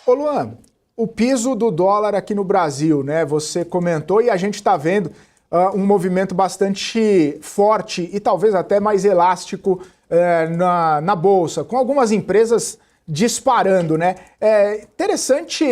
Ô Luan, o piso do dólar aqui no Brasil, né? Você comentou e a gente está vendo um movimento bastante forte e talvez até mais elástico na Bolsa, com algumas empresas disparando, né? É interessante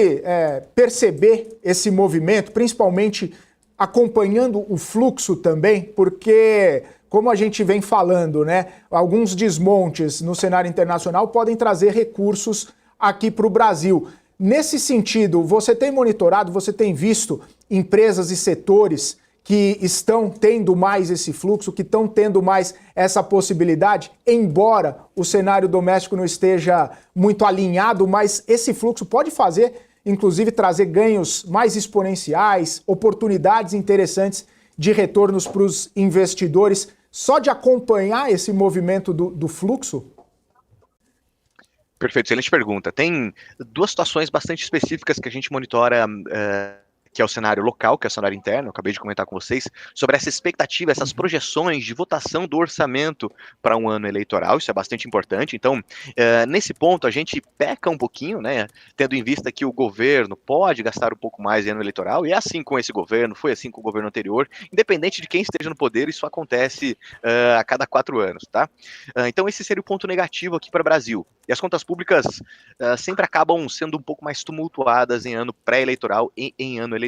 perceber esse movimento, principalmente acompanhando o fluxo também, porque, como a gente vem falando, né? Alguns desmontes no cenário internacional podem trazer recursos aqui para o Brasil. Nesse sentido, você tem monitorado, você tem visto empresas e setores que estão tendo mais esse fluxo, que estão tendo mais essa possibilidade, embora o cenário doméstico não esteja muito alinhado, mas esse fluxo pode fazer, inclusive, trazer ganhos mais exponenciais, oportunidades interessantes de retornos para os investidores, só de acompanhar esse movimento do fluxo? Perfeito, excelente pergunta. Tem duas situações bastante específicas que a gente monitora, que é o cenário local, que é o cenário interno, eu acabei de comentar com vocês, sobre essa expectativa, essas projeções de votação do orçamento para um ano eleitoral, isso é bastante importante. Então, nesse ponto, a gente peca um pouquinho, né, tendo em vista que o governo pode gastar um pouco mais em ano eleitoral, e é assim com esse governo, foi assim com o governo anterior, independente de quem esteja no poder, isso acontece a cada 4 anos, tá? Então, esse seria o ponto negativo aqui para o Brasil. E as contas públicas sempre acabam sendo um pouco mais tumultuadas em ano pré-eleitoral e em ano eleitoral.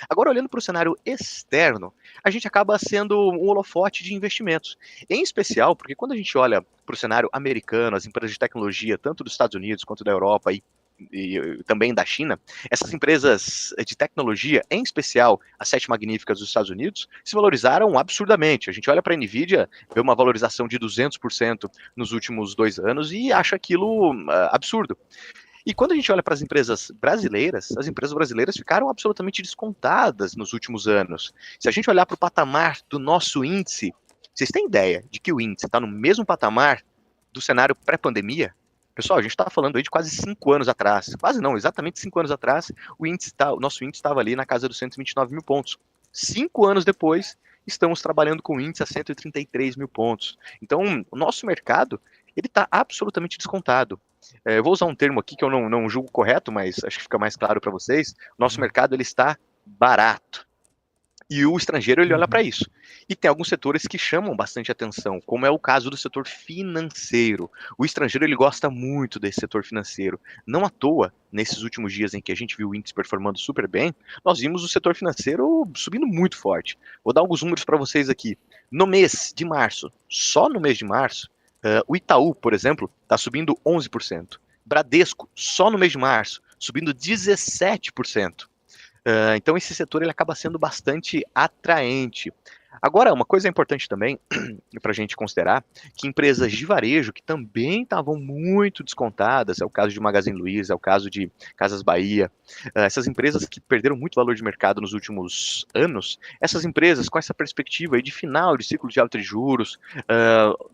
Agora, olhando para o cenário externo, a gente acaba sendo um holofote de investimentos. Em especial, porque quando a gente olha para o cenário americano, as empresas de tecnologia, tanto dos Estados Unidos quanto da Europa e também da China, essas empresas de tecnologia, em especial as 7 magníficas dos Estados Unidos, se valorizaram absurdamente. A gente olha para a Nvidia, vê uma valorização de 200% nos últimos 2 anos e acha aquilo absurdo. E quando a gente olha para as empresas brasileiras ficaram absolutamente descontadas nos últimos anos. Se a gente olhar para o patamar do nosso índice, vocês têm ideia de que o índice está no mesmo patamar do cenário pré-pandemia? Pessoal, a gente está falando aí de quase 5 anos atrás, quase não, exatamente 5 anos atrás, o nosso índice estava ali na casa dos 129 mil pontos. 5 anos depois, estamos trabalhando com o índice a 133 mil pontos. Então, o nosso mercado, ele está absolutamente descontado. Eu vou usar um termo aqui que eu não julgo correto, mas acho que fica mais claro para vocês. Nosso mercado, ele está barato. E o estrangeiro, ele olha para isso. E tem alguns setores que chamam bastante atenção, como é o caso do setor financeiro. O estrangeiro, ele gosta muito desse setor financeiro. Não à toa, nesses últimos dias em que a gente viu o índice performando super bem, nós vimos o setor financeiro subindo muito forte. Vou dar alguns números para vocês aqui. No mês de março, só no mês de março, o Itaú, por exemplo, está subindo 11%. Bradesco, só no mês de março, subindo 17%. Então esse setor ele acaba sendo bastante atraente. Agora, uma coisa importante também para a gente considerar, que empresas de varejo que também estavam muito descontadas, é o caso de Magazine Luiza, é o caso de Casas Bahia, essas empresas que perderam muito valor de mercado nos últimos anos, essas empresas com essa perspectiva aí de final de ciclo de alta de juros,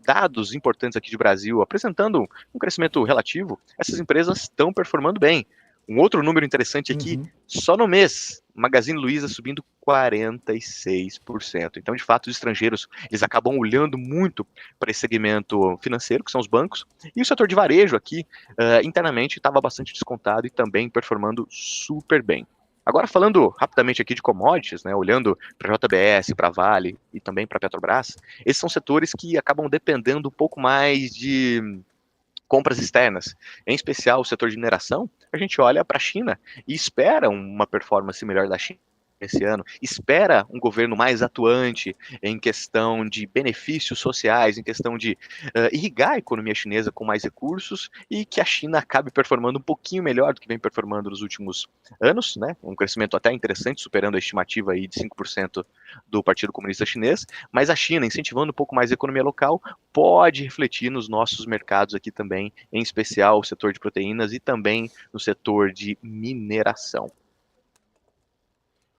dados importantes aqui de Brasil, apresentando um crescimento relativo, essas empresas estão performando bem. Um outro número interessante aqui, só no mês, Magazine Luiza subindo 46%. Então, de fato, os estrangeiros, eles acabam olhando muito para esse segmento financeiro, que são os bancos, e o setor de varejo aqui, internamente, estava bastante descontado e também performando super bem. Agora, falando rapidamente aqui de commodities, né, olhando para a JBS, para a Vale e também para a Petrobras, esses são setores que acabam dependendo um pouco mais de compras externas, em especial o setor de mineração, a gente olha para a China e espera uma performance melhor da China esse ano, espera um governo mais atuante em questão de benefícios sociais, em questão de irrigar a economia chinesa com mais recursos e que a China acabe performando um pouquinho melhor do que vem performando nos últimos anos, né? Um crescimento até interessante, superando a estimativa aí de 5% do Partido Comunista Chinês, mas a China, incentivando um pouco mais a economia local, pode refletir nos nossos mercados aqui também, em especial o setor de proteínas e também no setor de mineração.